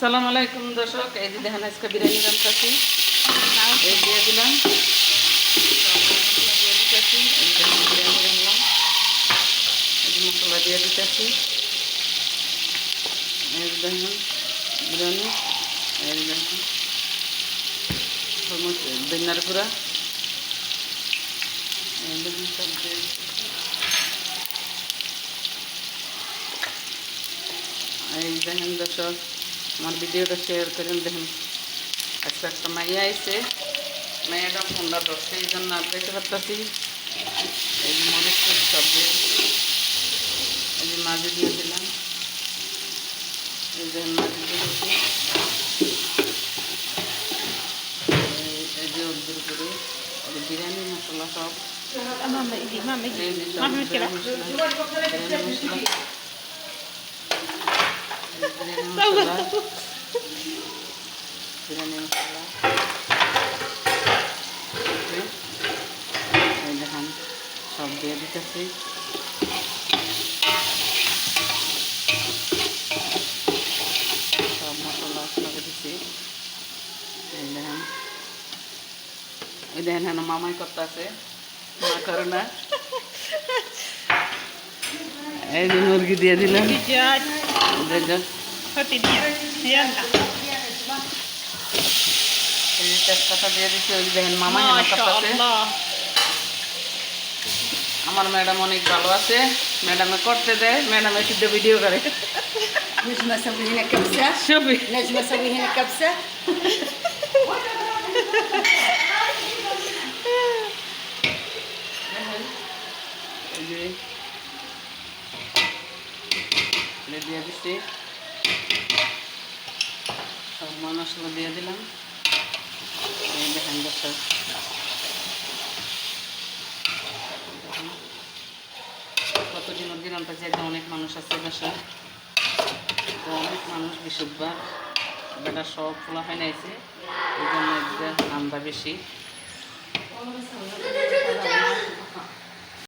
আসসালামু আলাইকুম দর্শক, এই যে দেখেন আজকে বিরিয়ানি রান্নাছি। এই দিয়ে দিলাম, দিয়ে দিতেছি। এই দেখেন বিরিয়ানি রান্নাম, এই যে মশলা দিয়ে দিতেছি। এই যে দেখেন বিরিয়ানি, এই যে দেখেন ধনিয়ার গুঁড়া, এই দেখেন সব দিয়ে এই দেখেন দর্শক, আমার ভিডিওটা শেয়ার করেন। দেখেন আজকে একটা মাইয়া আইছে, মেয়েটা ফোনটা ধরছে, এই জন্য আর দেখতে পারতেছি। এই যে মরিচ সব দিয়ে দিচ্ছি, এই যে মাঝে দিয়ে দিলাম, এই যে মাঝে দিয়ে দিচ্ছি, এই যে হলুদের গুঁড়ো, এই বিরিয়ানি মশলা সব, এই যে সব বিরিয়ানি মশলা, বিরিয়ানি মশলা, বিরিয়ানি মশলা, এই দেখেন সব দিয়ে দিতেছি। সব মশলা সব দিচ্ছি। এই দেখেন, এই দেখেন হেন মামাই করতে আছে, মা করে না। এই যে মুরগি দিয়ে দিলাম, তেজপাতা দিয়ে দিচ্ছি। ওই দেখেন মামা হেন করতে। আমার ম্যাডাম অনেক ভালো আছে, ম্যাডামে করতে দেয়, ম্যাডামে শুদ্ধ ভিডিও করে। نجمة اسوي هنا كبسة. شوفي نجمة اسوي هنا كبسة. দিয়ে দিচ্ছি, সব মশলা দিয়ে দিলাম। এই দেখেন দর্শক, কতদিন অব্দি রান্না চাইতে অনেক মানুষ আছে দর্শক, অনেক মানুষ বিশুদ্ধবার বেটা সব ফোলা হয় নাইছে, এই জন্য রান্না বেশি।